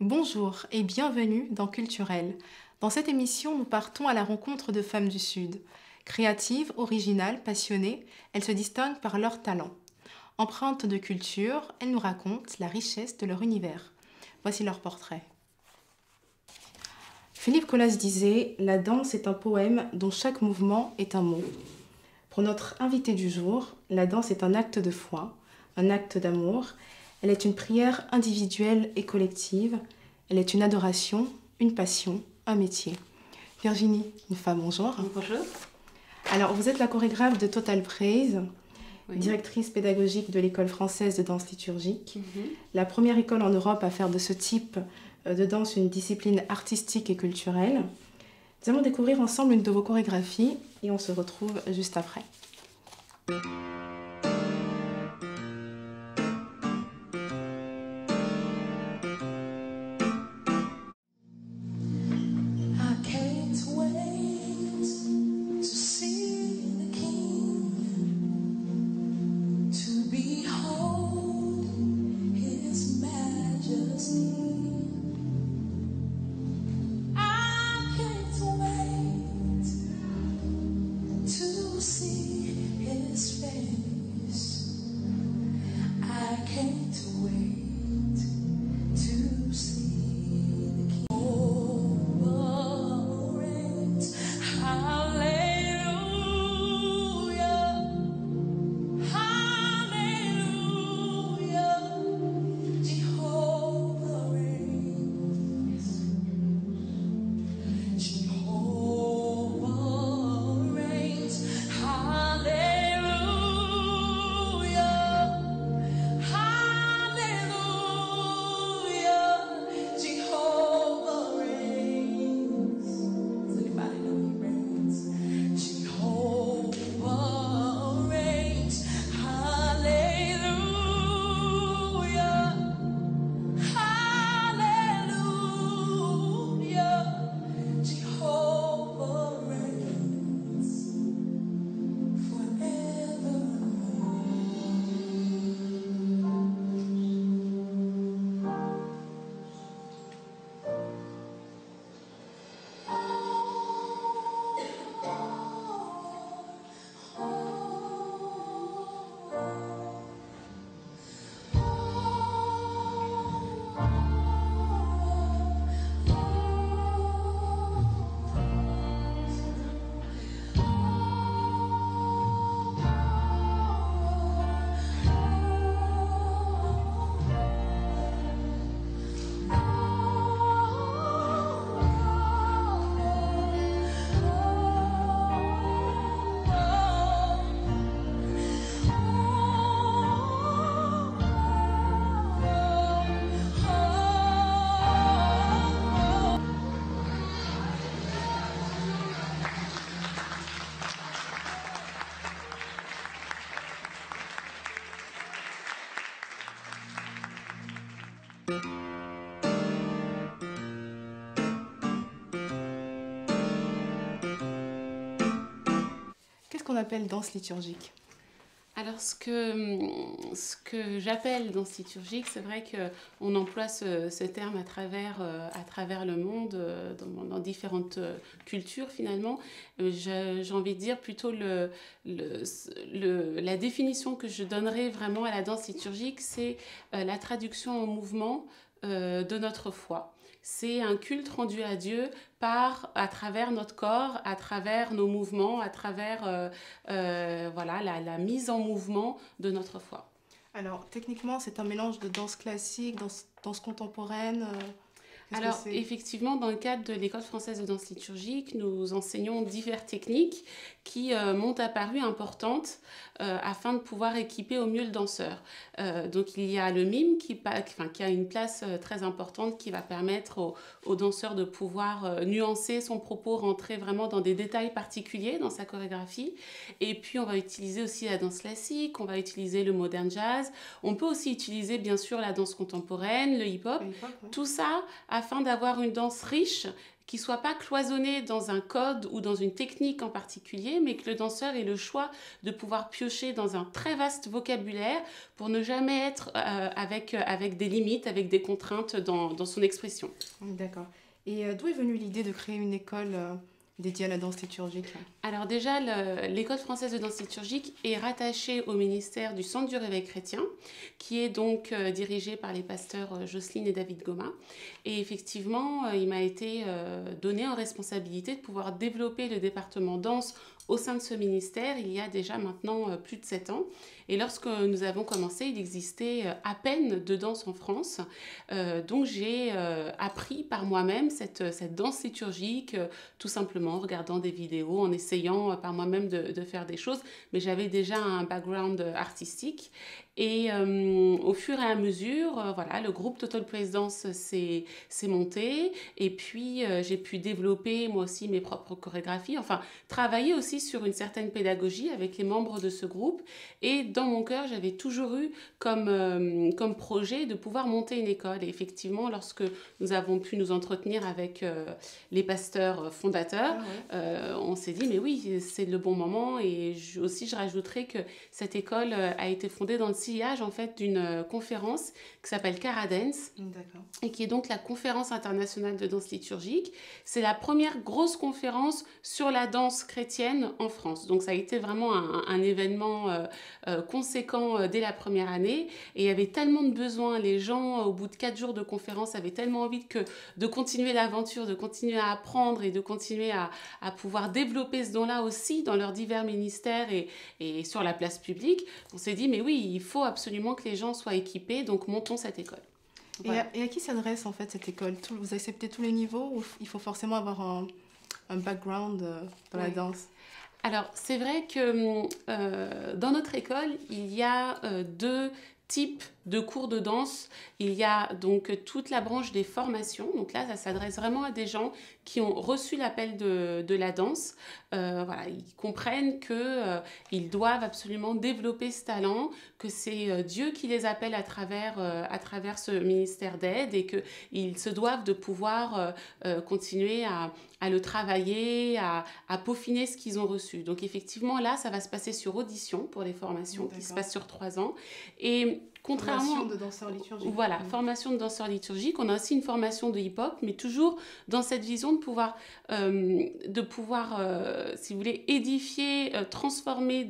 Bonjour et bienvenue dans Culturel. Dans cette émission, nous partons à la rencontre de femmes du Sud. Créatives, originales, passionnées, elles se distinguent par leur talent. Empreintes de culture, elles nous racontent la richesse de leur univers. Voici leur portrait. Philippe Colas disait « La danse est un poème dont chaque mouvement est un mot ». Pour notre invitée du jour, la danse est un acte de foi, un acte d'amour. Elle est une prière individuelle et collective. Elle est une adoration, une passion, un métier. Virginie, une femme, bonjour. Bonjour. Alors, vous êtes la chorégraphe de Total Praise, Oui. directrice pédagogique de l'école française de danse liturgique, la première école en Europe à faire de ce type de danse une discipline artistique et culturelle. Nous allons découvrir ensemble une de vos chorégraphies et on se retrouve juste après. Qu'est-ce qu'on appelle danse liturgique ? Alors, ce que j'appelle danse liturgique, c'est vrai qu'on emploie ce terme à travers le monde, dans différentes cultures finalement. J'ai envie de dire plutôt la définition que je donnerais vraiment à la danse liturgique, c'est la traduction en mouvement de notre foi. C'est un culte rendu à Dieu à travers notre corps, à travers nos mouvements, à travers la mise en mouvement de notre foi. Alors, techniquement, c'est un mélange de danse classique, danse contemporaine. Alors, effectivement, dans le cadre de l'École française de danse liturgique, nous enseignons diverses techniques qui m'ont apparu importantes afin de pouvoir équiper au mieux le danseur. Donc, il y a le mime qui a une place très importante qui va permettre au danseur de pouvoir nuancer son propos, rentrer vraiment dans des détails particuliers dans sa chorégraphie. Et puis, on va utiliser aussi la danse classique, on va utiliser le modern jazz. On peut aussi utiliser, bien sûr, la danse contemporaine, le hip-hop. Oui. Tout ça afin d'avoir une danse riche qui ne soit pas cloisonnée dans un code ou dans une technique en particulier, mais que le danseur ait le choix de pouvoir piocher dans un très vaste vocabulaire pour ne jamais être avec des limites, avec des contraintes dans son expression. D'accord. Et d'où est venue l'idée de créer une école dédiée à la danse liturgique? Alors déjà, l'École française de danse liturgique est rattachée au ministère du Centre du Réveil chrétien, qui est donc dirigé par les pasteurs Jocelyne et David Goma. Et effectivement, il m'a été donné en responsabilité de pouvoir développer le département danse au sein de ce ministère il y a déjà maintenant plus de 7 ans. Et lorsque nous avons commencé, il existait à peine de danse en France. Donc j'ai appris par moi-même cette danse liturgique, tout simplement en regardant des vidéos, en essayant par moi-même de faire des choses. Mais j'avais déjà un background artistique. Et au fur et à mesure, voilà, le groupe Total Praise Dance s'est monté. Et puis, j'ai pu développer moi aussi mes propres chorégraphies. Enfin, travailler aussi sur une certaine pédagogie avec les membres de ce groupe. Et dans mon cœur, j'avais toujours eu comme projet de pouvoir monter une école. Et effectivement, lorsque nous avons pu nous entretenir avec les pasteurs fondateurs, on s'est dit, mais oui, c'est le bon moment. Et je rajouterais que cette école a été fondée dans le sillage en fait d'une conférence qui s'appelle Caradance et qui est donc la conférence internationale de danse liturgique. C'est la première grosse conférence sur la danse chrétienne en France. Donc ça a été vraiment un événement conséquent dès la première année et il y avait tellement de besoins. Les gens, au bout de 4 jours de conférence, avaient tellement envie de continuer l'aventure, de continuer à apprendre et de continuer à pouvoir développer ce don-là aussi dans leurs divers ministères et sur la place publique. On s'est dit, mais oui, il faut absolument que les gens soient équipés, donc montons cette école. Voilà. Et à qui s'adresse en fait cette école? Vous acceptez tous les niveaux ou il faut forcément avoir un background dans la danse? Alors, c'est vrai que dans notre école, il y a 2 types de cours de danse. Il y a donc toute la branche des formations. Donc là, ça s'adresse vraiment à des gens qui ont reçu l'appel de la danse. Voilà, ils comprennent qu'ils doivent absolument développer ce talent, que c'est Dieu qui les appelle à travers ce ministère d'aide et qu'ils se doivent de pouvoir continuer à le travailler, à peaufiner ce qu'ils ont reçu. Donc effectivement, là, ça va se passer sur audition pour les formations qui se passent sur 3 ans. Et contrairement... Formation de danseurs liturgiques. Voilà, formation de danseurs liturgiques. On a aussi une formation de hip-hop, mais toujours dans cette vision de pouvoir si vous voulez, édifier, transformer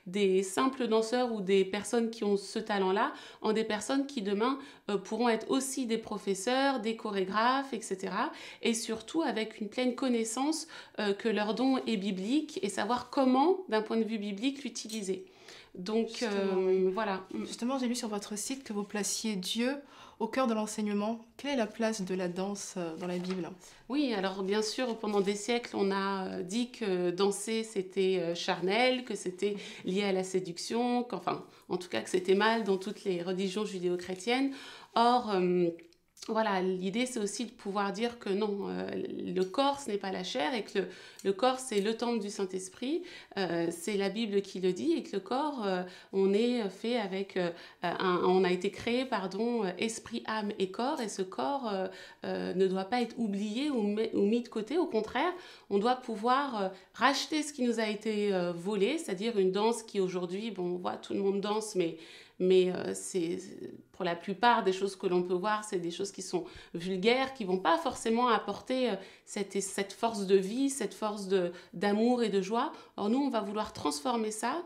des simples danseurs ou des personnes qui ont ce talent-là en des personnes qui demain pourront être aussi des professeurs, des chorégraphes, etc. Et surtout avec une pleine connaissance que leur don est biblique et savoir comment, d'un point de vue biblique, l'utiliser. Donc, voilà. Justement, j'ai lu sur votre site que vous placiez Dieu au cœur de l'enseignement. Quelle est la place de la danse dans la Bible? Oui, alors bien sûr, pendant des siècles, on a dit que danser, c'était charnel, que c'était lié à la séduction, qu'enfin, en tout cas, que c'était mal dans toutes les religions judéo-chrétiennes. Or... voilà, l'idée c'est aussi de pouvoir dire que non, le corps ce n'est pas la chair et que le corps c'est le temple du Saint-Esprit, c'est la Bible qui le dit et que le corps, on est fait avec, on a été créé, esprit, âme et corps et ce corps ne doit pas être oublié ou mis de côté, au contraire, on doit pouvoir racheter ce qui nous a été volé, c'est-à-dire une danse qui aujourd'hui, bon, on voit tout le monde danse, mais c'est pour la plupart des choses que l'on peut voir, c'est des choses qui sont vulgaires, qui ne vont pas forcément apporter cette force de vie, cette force d'amour et de joie. Or nous, on va vouloir transformer ça,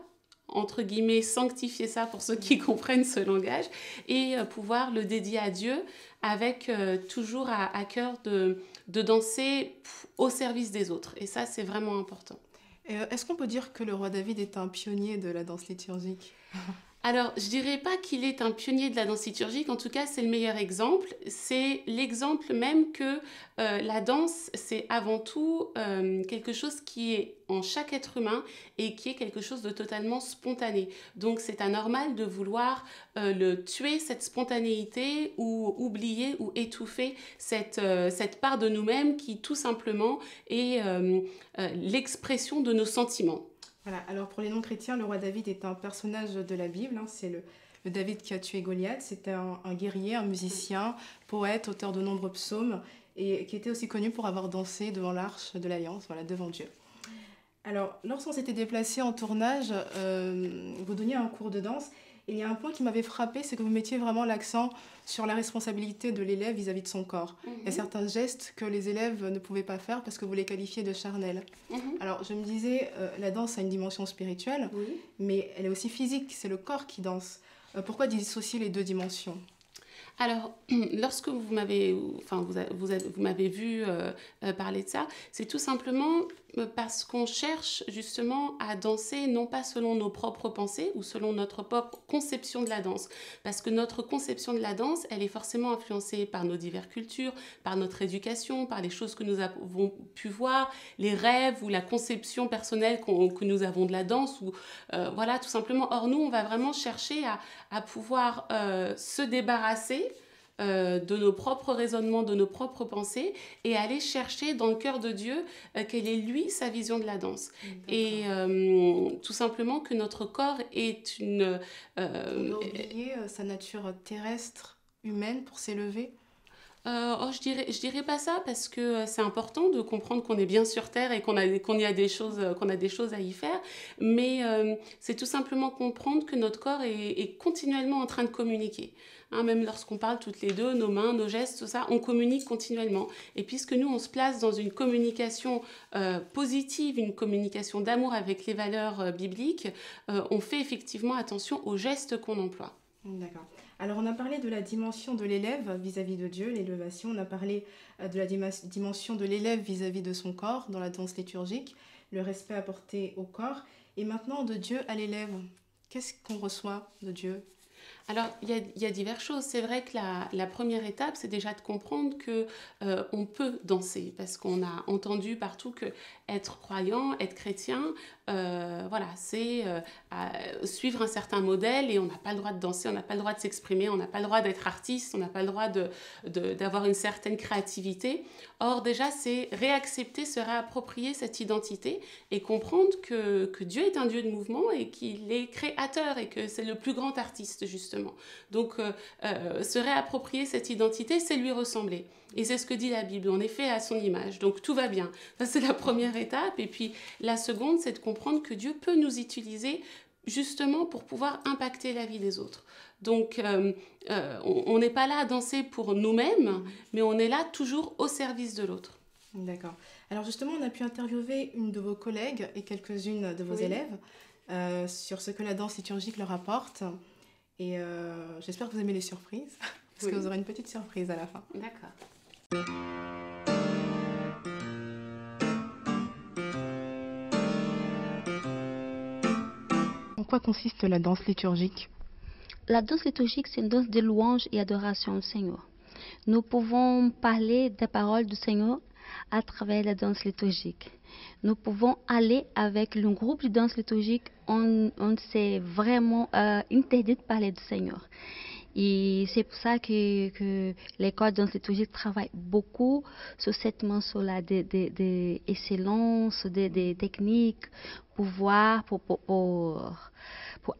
entre guillemets, sanctifier ça pour ceux qui comprennent ce langage, et pouvoir le dédier à Dieu avec toujours à cœur de danser au service des autres. Et ça, c'est vraiment important. Est-ce qu'on peut dire que le roi David est un pionnier de la danse liturgique ? Alors, je dirais pas qu'il est un pionnier de la danse liturgique, en tout cas, c'est le meilleur exemple. C'est l'exemple même que la danse, c'est avant tout quelque chose qui est en chaque être humain et qui est quelque chose de totalement spontané. Donc, c'est anormal de vouloir tuer cette spontanéité ou oublier ou étouffer cette part de nous-mêmes qui, tout simplement, est l'expression de nos sentiments. Voilà, alors pour les non-chrétiens, le roi David est un personnage de la Bible, hein, c'est le David qui a tué Goliath. C'était un guerrier, un musicien, poète, auteur de nombreux psaumes et qui était aussi connu pour avoir dansé devant l'arche de l'Alliance, voilà, devant Dieu. Alors, lorsqu'on s'était déplacé en tournage, vous donniez un cours de danse. Et il y a un point qui m'avait frappé, c'est que vous mettiez vraiment l'accent sur la responsabilité de l'élève vis-à-vis de son corps. Il y a certains gestes que les élèves ne pouvaient pas faire parce que vous les qualifiez de charnels. Alors, je me disais, la danse a une dimension spirituelle, mais elle est aussi physique, c'est le corps qui danse. Pourquoi dissocier les deux dimensions ? Alors, lorsque vous m'avez vu parler de ça, c'est tout simplement parce qu'on cherche justement à danser non pas selon nos propres pensées ou selon notre propre conception de la danse. Parce que notre conception de la danse, elle est forcément influencée par nos diverses cultures, par notre éducation, par les choses que nous avons pu voir, les rêves ou la conception personnelle que nous avons de la danse. Voilà, tout simplement. Or, nous, on va vraiment chercher à pouvoir se débarrasser de nos propres raisonnements, de nos propres pensées et aller chercher dans le cœur de Dieu quelle est lui sa vision de la danse. Et tout simplement que notre corps est une... On doit oublier sa nature terrestre, humaine pour s'élever. Je dirais pas ça parce que c'est important de comprendre qu'on est bien sur Terre et qu'on a des choses à y faire, mais c'est tout simplement comprendre que notre corps est continuellement en train de communiquer. Même lorsqu'on parle toutes les deux, nos mains, nos gestes, tout ça, on communique continuellement. Et puisque nous, on se place dans une communication positive, une communication d'amour avec les valeurs bibliques, on fait effectivement attention aux gestes qu'on emploie. D'accord. Alors, on a parlé de la dimension de l'élève vis-à-vis de Dieu, l'élévation. On a parlé de la dimension de l'élève vis-à-vis de son corps dans la danse liturgique, le respect apporté au corps. Et maintenant, de Dieu à l'élève, qu'est-ce qu'on reçoit de Dieu ? Alors, il y a diverses choses. C'est vrai que la première étape, c'est déjà de comprendre qu'on peut danser, parce qu'on a entendu partout que être croyant, être chrétien, voilà, c'est suivre un certain modèle et on n'a pas le droit de danser, on n'a pas le droit de s'exprimer, on n'a pas le droit d'être artiste, on n'a pas le droit d'avoir une certaine créativité. Or, déjà, c'est réaccepter, se réapproprier cette identité et comprendre que Dieu est un Dieu de mouvement et qu'il est créateur et que c'est le plus grand artiste, justement. Donc, se réapproprier cette identité, c'est lui ressembler. Et c'est ce que dit la Bible, on est fait à son image, donc tout va bien. Ça, c'est la première étape. Et puis, la seconde, c'est de comprendre que Dieu peut nous utiliser justement pour pouvoir impacter la vie des autres. Donc, on n'est pas là à danser pour nous-mêmes, mais on est là toujours au service de l'autre. D'accord. Alors justement, on a pu interviewer une de vos collègues et quelques-unes de vos élèves sur ce que la danse liturgique leur apporte. Et j'espère que vous aimez les surprises, parce que vous aurez une petite surprise à la fin. D'accord. En quoi consiste la danse liturgique ? La danse liturgique, c'est une danse de louange et adoration au Seigneur. Nous pouvons parler des paroles du Seigneur à travers la danse liturgique. Nous pouvons aller avec le groupe de danse liturgique, on s'est vraiment interdit de parler du Seigneur. Et c'est pour ça que l'école de danse liturgique travaille beaucoup sur cette mention-là d'excellence, des techniques, pour voir, pour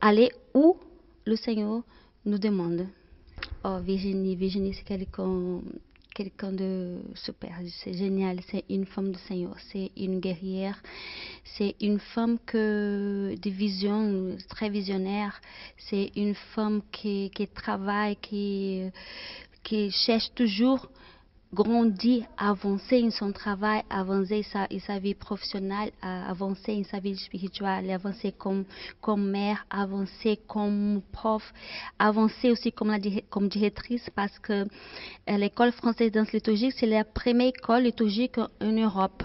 aller où le Seigneur nous demande. Oh, Virginie, c'est quelqu'un de super, c'est génial, c'est une femme du Seigneur, c'est une guerrière, c'est une femme de vision, très visionnaire, c'est une femme qui travaille, qui cherche toujours grandir, avancer dans son travail, avancer en sa vie professionnelle, avancer en sa vie spirituelle, avancer comme mère, avancer comme prof, avancer aussi comme directrice, parce que l'école française de danse liturgique, c'est la première école liturgique en Europe.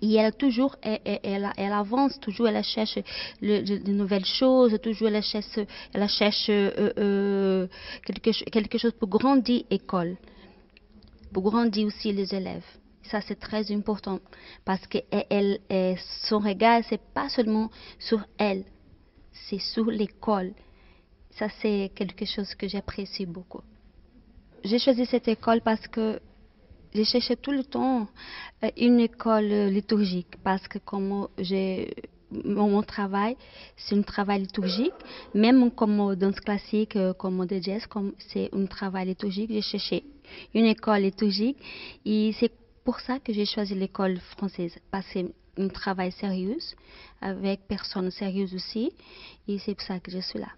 Et elle avance toujours, elle cherche de nouvelles choses, toujours elle cherche quelque chose pour grandir l'école. Pour grandir aussi les élèves. Ça, c'est très important parce que son regard, c'est pas seulement sur elle, c'est sur l'école. Ça, c'est quelque chose que j'apprécie beaucoup. J'ai choisi cette école parce que j'ai cherché tout le temps une école liturgique parce que comme mon travail, c'est un travail liturgique. Même comme danse classique, comme de jazz, comme c'est un travail liturgique, j'ai cherché une école liturgique et c'est pour ça que j'ai choisi l'école française. Parce que c'est un travail sérieux, avec personnes sérieuses aussi, et c'est pour ça que je suis là.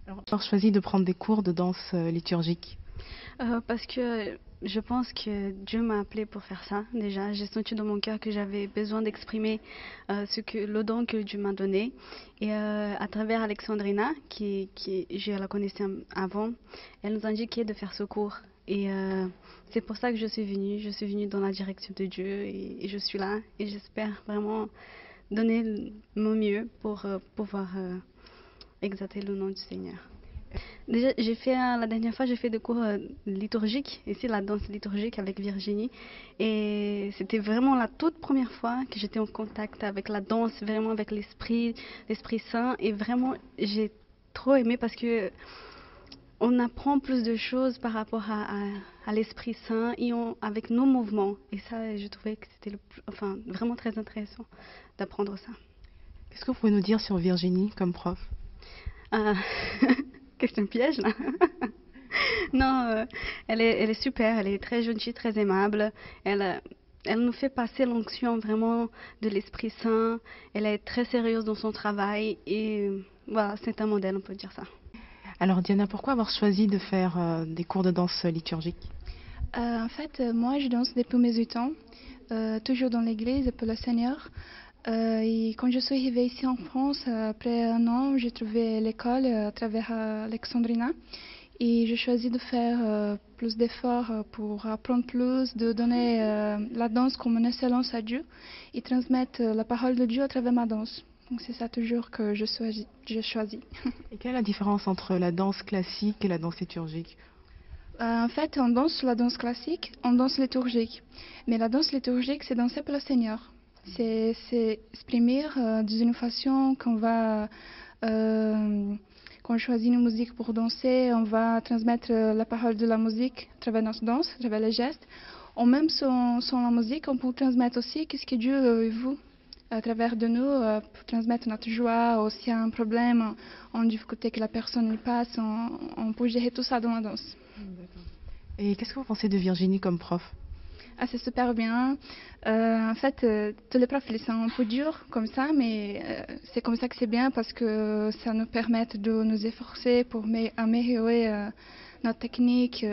Alors, tu as choisi de prendre des cours de danse liturgique? Parce que je pense que Dieu m'a appelé pour faire ça. Déjà, j'ai senti dans mon cœur que j'avais besoin d'exprimer le don que Dieu m'a donné. Et à travers Alexandrina, qui je la connaissais avant, elle nous indiquait de faire ce cours. Et c'est pour ça que je suis venue. Je suis venue dans la direction de Dieu et je suis là. Et j'espère vraiment donner mon mieux pour pouvoir exalter le nom du Seigneur. Déjà, la dernière fois, j'ai fait des cours liturgiques, ici la danse liturgique avec Virginie. Et c'était vraiment la toute première fois que j'étais en contact avec la danse, vraiment avec l'Esprit Saint. Et vraiment, j'ai trop aimé parce que on apprend plus de choses par rapport à l'Esprit Saint et avec nos mouvements. Et ça, je trouvais que c'était vraiment très intéressant d'apprendre ça. Qu'est-ce que vous pouvez nous dire sur Virginie comme prof? Question piège là. Non, elle est super, elle est très gentille, très aimable. Elle nous fait passer l'onction vraiment de l'Esprit Saint. Elle est très sérieuse dans son travail et voilà, c'est un modèle, on peut dire ça. Alors Diana, pourquoi avoir choisi de faire des cours de danse liturgique? En fait, moi je danse depuis mes 8 ans, toujours dans l'église pour le Seigneur. Et quand je suis arrivée ici en France, après un an, j'ai trouvé l'école à travers Alexandrina. Et j'ai choisi de faire plus d'efforts pour apprendre plus, de donner la danse comme une excellence à Dieu et transmettre la parole de Dieu à travers ma danse. Donc c'est ça toujours que j'ai choisi. Et quelle est la différence entre la danse classique et la danse liturgique? En fait, on danse la danse classique, on danse liturgique. Mais la danse liturgique, c'est danser pour le Seigneur. C'est exprimer d'une façon qu'on va, quand on choisit une musique pour danser, on va transmettre la parole de la musique à travers notre danse, à travers les gestes. Ou même sans la musique, on peut transmettre aussi qu'est-ce que Dieu veut à travers de nous, pour transmettre notre joie, ou s'il y a un problème, en difficulté que la personne y passe, on peut gérer tout ça dans la danse. D'accord. Et qu'est-ce que vous pensez de Virginie comme prof? C'est super bien. En fait, tous les profs, ils sont un peu durs comme ça, mais c'est comme ça que c'est bien parce que ça nous permet de nous efforcer pour améliorer notre technique.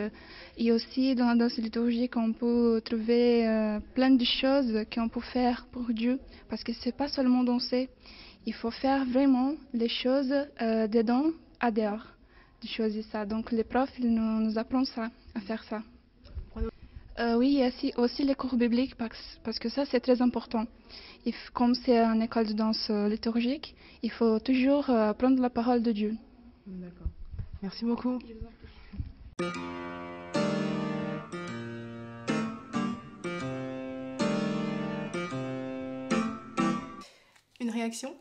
Et aussi, dans la danse liturgique, on peut trouver plein de choses qu'on peut faire pour Dieu. Parce que c'est pas seulement danser. Il faut faire vraiment les choses dedans, à dehors, de choisir ça. Donc, les profs, ils nous apprennent ça, à faire ça. Oui, il y a aussi les cours bibliques parce que ça, c'est très important. Comme c'est une école de danse liturgique, il faut toujours apprendre la parole de Dieu. D'accord. Merci beaucoup. Une réaction?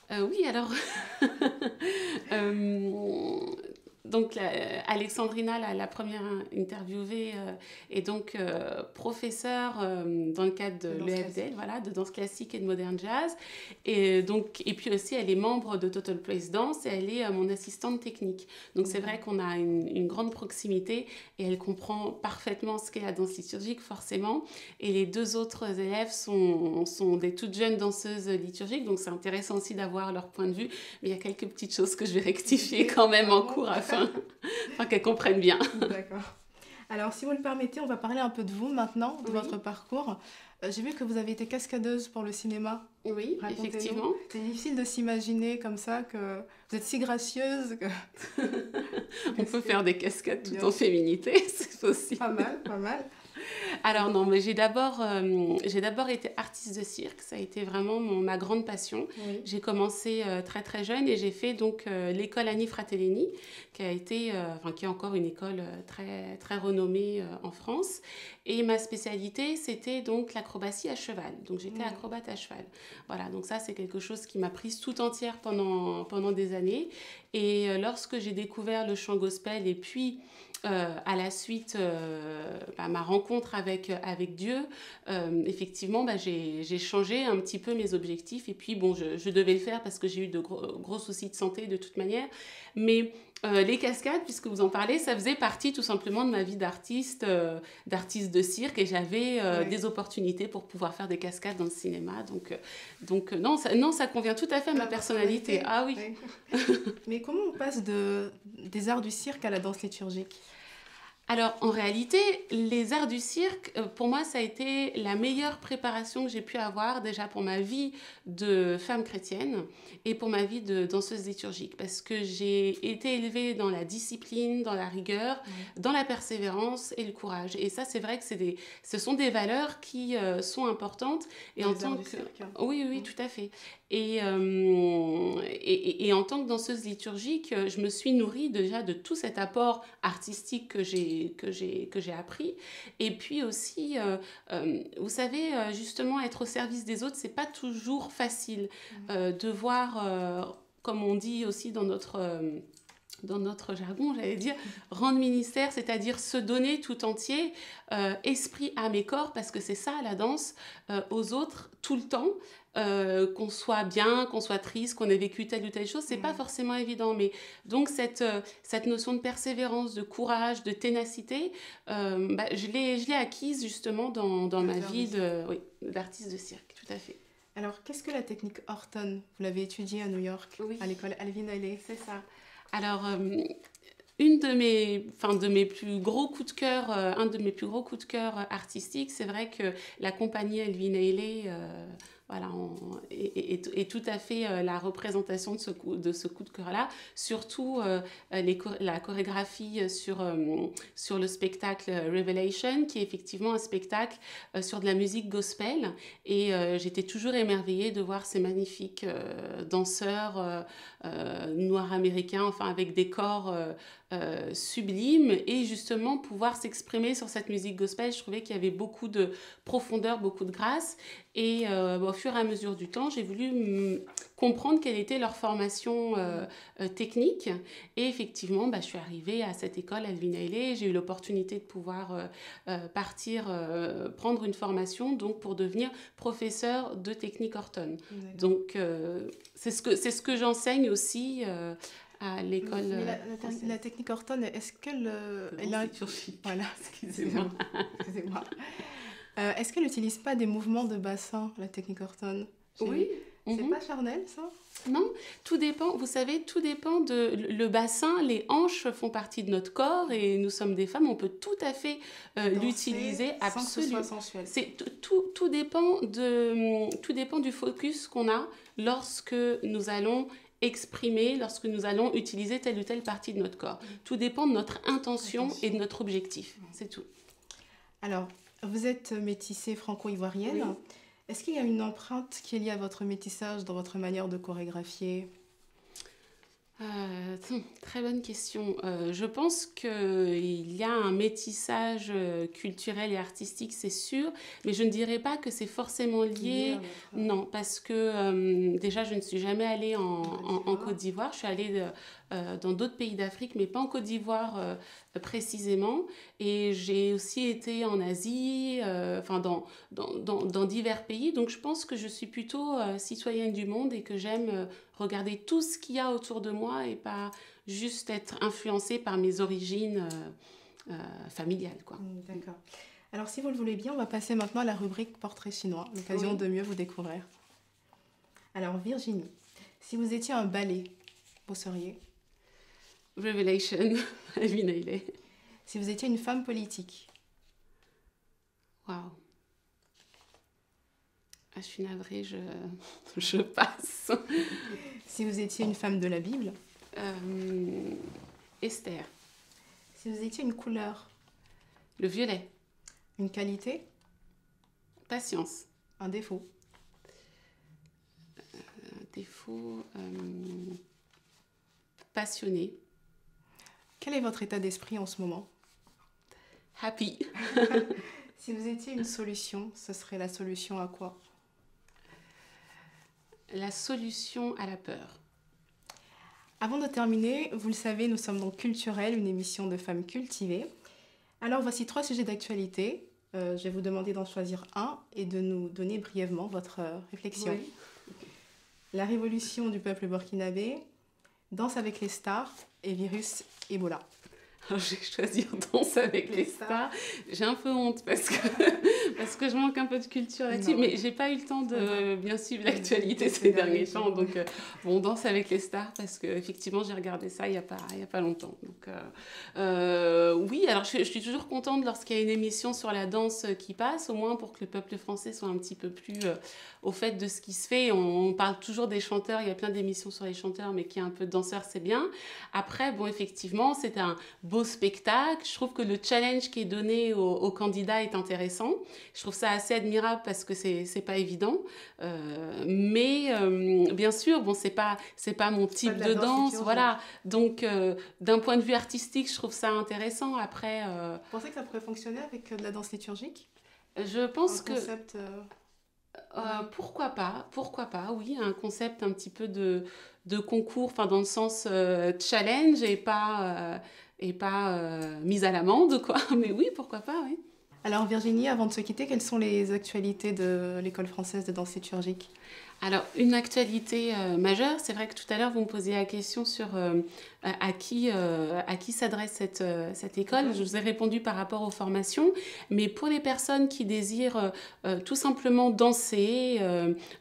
Oui, alors... Donc, Alexandrina, la première interviewée, est donc professeure dans le cadre de l'EFDL, voilà, de danse classique et de modern jazz. Et puis aussi, elle est membre de Total Place Dance et elle est mon assistante technique. Donc, c'est vrai qu'on a une grande proximité et elle comprend parfaitement ce qu'est la danse liturgique, forcément. Et les deux autres élèves sont des toutes jeunes danseuses liturgiques. Donc, c'est intéressant aussi d'avoir leur point de vue. Mais il y a quelques petites choses que je vais rectifier quand même en cours afin qu'elles comprennent bien. D'accord. Alors, si vous le permettez, on va parler un peu de vous maintenant, de votre parcours. J'ai vu que vous avez été cascadeuse pour le cinéma. Oui, effectivement. C'est difficile de s'imaginer comme ça que vous êtes si gracieuse que... On peut faire des cascades tout en féminité, c'est possible. Pas mal, pas mal. Alors non, mais j'ai d'abord été artiste de cirque, ça a été vraiment ma grande passion. Oui. J'ai commencé très très jeune et j'ai fait donc l'école Annie Fratellini, qui est encore une école très très renommée en France. Et ma spécialité, c'était donc l'acrobatie à cheval. Donc j'étais acrobate à cheval. Voilà, donc ça c'est quelque chose qui m'a prise tout entière pendant des années. Et lorsque j'ai découvert le chant gospel et puis à la suite ma rencontre avec Dieu, effectivement j'ai changé un petit peu mes objectifs et puis bon je devais le faire parce que j'ai eu de gros soucis de santé de toute manière, mais les cascades, puisque vous en parlez, ça faisait partie tout simplement de ma vie d'artiste de cirque, et j'avais des opportunités pour pouvoir faire des cascades dans le cinéma. Donc non, ça convient tout à fait à ma personnalité. Ah oui. Mais comment on passe des arts du cirque à la danse liturgique ? Alors, en réalité, les arts du cirque, pour moi, ça a été la meilleure préparation que j'ai pu avoir, déjà pour ma vie de femme chrétienne et pour ma vie de danseuse liturgique, parce que j'ai été élevée dans la discipline, dans la rigueur, dans la persévérance et le courage. Et ça, c'est vrai que ce sont des valeurs qui sont importantes. Et en tant que... Oui, tout à fait. Et en tant que danseuse liturgique, je me suis nourrie déjà de tout cet apport artistique que j'ai appris. Et puis aussi, vous savez, justement, être au service des autres, c'est pas toujours facile. Devoir, comme on dit aussi dans notre jargon, j'allais dire, rendre ministère, c'est-à-dire se donner tout entier, esprit, âme et corps, parce que c'est ça la danse, aux autres tout le temps. Qu'on soit bien, qu'on soit triste, qu'on ait vécu telle ou telle chose, c'est pas forcément évident. Mais donc cette notion de persévérance, de courage, de ténacité, je l'ai acquise justement dans ma vie d'artiste de cirque, tout à fait. Alors, qu'est-ce que la technique Horton ? Vous l'avez étudiée à New York, à l'école Alvin Ailey. C'est ça. Alors, un de mes plus gros coups de cœur artistiques, c'est vrai que la compagnie Alvin Ailey est tout à fait la représentation de ce coup de cœur-là, surtout la chorégraphie sur le spectacle Revelation, qui est effectivement un spectacle sur de la musique gospel, et j'étais toujours émerveillée de voir ces magnifiques danseurs noirs américains, enfin avec des corps sublimes, et justement pouvoir s'exprimer sur cette musique gospel. Je trouvais qu'il y avait beaucoup de profondeur, beaucoup de grâce, et au fur et à mesure du temps, j'ai voulu comprendre quelle était leur formation technique, et effectivement, je suis arrivée à cette école Alvin Ailey, j'ai eu l'opportunité de pouvoir prendre une formation donc pour devenir professeur de technique Horton. Donc c'est ce que j'enseigne aussi à l'école. La technique Horton, est-ce qu'elle Voilà, excusez-moi. Est-ce qu'elle n'utilise pas des mouvements de bassin, la technique Horton ? Oui. C'est pas charnel, ça ? Non, tout dépend. Vous savez, tout dépend le bassin. Les hanches font partie de notre corps et nous sommes des femmes. On peut tout à fait l'utiliser. Absolument. Sans que ce soit sensuel. Tout dépend du focus qu'on a lorsque nous allons exprimer, lorsque nous allons utiliser telle ou telle partie de notre corps. Tout dépend de notre intention et de notre objectif. C'est tout. Alors, vous êtes métissée franco-ivoirienne. Oui. Est-ce qu'il y a une empreinte qui est liée à votre métissage dans votre manière de chorégraphier ? Très bonne question. Je pense qu'il y a un métissage culturel et artistique, c'est sûr, mais je ne dirais pas que c'est forcément lié. Non, parce que déjà, je ne suis jamais allée en Côte d'Ivoire. Je suis allée dans d'autres pays d'Afrique, mais pas en Côte d'Ivoire précisément. Et j'ai aussi été en Asie, dans divers pays. Donc, je pense que je suis plutôt citoyenne du monde et que j'aime regarder tout ce qu'il y a autour de moi et pas juste être influencée par mes origines familiales, quoi. D'accord. Alors, si vous le voulez bien, on va passer maintenant à la rubrique Portrait chinois, l'occasion de mieux vous découvrir. Alors, Virginie, si vous étiez un ballet, vous seriez ? Revelation, Alvin Ailey. Si vous étiez une femme politique. Waouh. Je suis navrée, je passe. Si vous étiez une femme de la Bible. Esther. Si vous étiez une couleur. Le violet. Une qualité. Patience. Un défaut. Défaut. Passionné. Quel est votre état d'esprit en ce moment ? Happy. Si vous étiez une solution, ce serait la solution à quoi ? La solution à la peur. Avant de terminer, vous le savez, nous sommes donc Culturelles, une émission de femmes cultivées. Alors voici 3 sujets d'actualité. Je vais vous demander d'en choisir un et de nous donner brièvement votre réflexion. Oui. La révolution du peuple burkinabé, Danse avec les stars et virus Ebola. Alors, je vais choisir Danse avec les stars. J'ai un peu honte parce que je manque un peu de culture là-dessus, mais j'ai pas eu le temps de bien suivre l'actualité ces derniers temps. Donc, bon, Danse avec les stars parce qu'effectivement, j'ai regardé ça il y a pas longtemps. Donc, oui, alors je suis toujours contente lorsqu'il y a une émission sur la danse qui passe, au moins pour que le peuple français soit un petit peu plus au fait de ce qui se fait. On parle toujours des chanteurs, il y a plein d'émissions sur les chanteurs, mais qu'il y a un peu de danseurs, c'est bien. Après, bon, effectivement, c'est un beau spectacle. Je trouve que le challenge qui est donné aux candidats est intéressant. Je trouve ça assez admirable parce que c'est pas évident. Mais bien sûr, bon, c'est pas mon type de danse, voilà. Donc, d'un point de vue artistique, je trouve ça intéressant. Après, vous pensez que ça pourrait fonctionner avec de la danse liturgique? Je pense que concept, pourquoi pas, oui, un concept un petit peu de concours, enfin dans le sens challenge et pas mise à l'amende, quoi. Mais oui, pourquoi pas, oui. Alors Virginie, avant de se quitter, quelles sont les actualités de l'École française de danse liturgique? Alors, une actualité majeure, c'est vrai que tout à l'heure, vous me posiez la question sur à qui s'adresse cette école. Je vous ai répondu par rapport aux formations, mais pour les personnes qui désirent tout simplement danser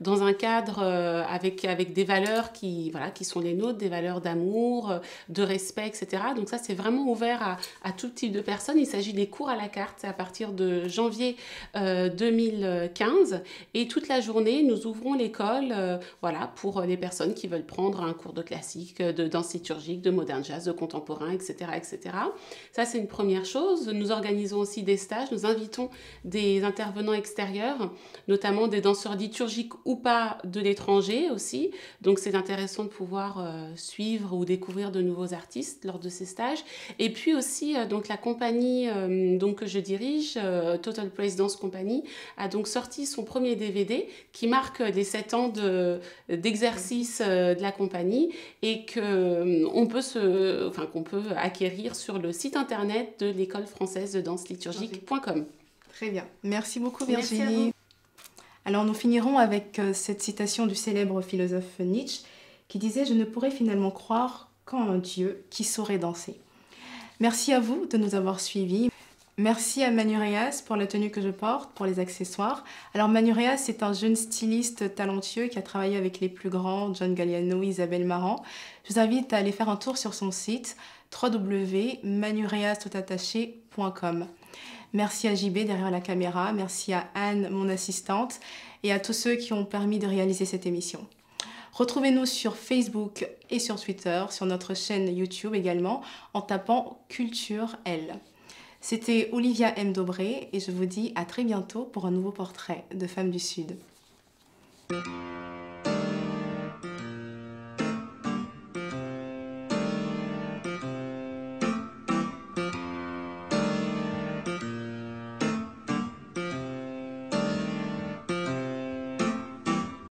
dans un cadre avec des valeurs qui sont les nôtres, des valeurs d'amour, de respect, etc. Donc ça, c'est vraiment ouvert à tout type de personnes. Il s'agit des cours à la carte, c'est à partir de janvier 2015. Et toute la journée, nous ouvrons l'école pour les personnes qui veulent prendre un cours de classique, de danse liturgique, de modern jazz, de contemporain, etc., etc. Ça, c'est une première chose. Nous organisons aussi des stages. Nous invitons des intervenants extérieurs, notamment des danseurs liturgiques ou pas de l'étranger aussi. Donc, c'est intéressant de pouvoir suivre ou découvrir de nouveaux artistes lors de ces stages. Et puis aussi, donc, la compagnie que je dirige, Total Praise Dance Company, a donc sorti son premier DVD qui marque les 7 ans d'exercice de la compagnie et qu'on peut acquérir sur le site internet de l'école française de danse liturgique.com. Très bien. Merci beaucoup Virginie. Alors nous finirons avec cette citation du célèbre philosophe Nietzsche qui disait « Je ne pourrais finalement croire qu'en un Dieu qui saurait danser ». Merci à vous de nous avoir suivis. Merci à Manureas pour la tenue que je porte, pour les accessoires. Alors Manureas, c'est un jeune styliste talentueux qui a travaillé avec les plus grands, John Galliano, Isabelle Marant. Je vous invite à aller faire un tour sur son site www.manureas.com. Merci à JB derrière la caméra, merci à Anne, mon assistante, et à tous ceux qui ont permis de réaliser cette émission. Retrouvez-nous sur Facebook et sur Twitter, sur notre chaîne YouTube également, en tapant Culture L. C'était Olivia M. Dobré et je vous dis à très bientôt pour un nouveau portrait de Femmes du Sud.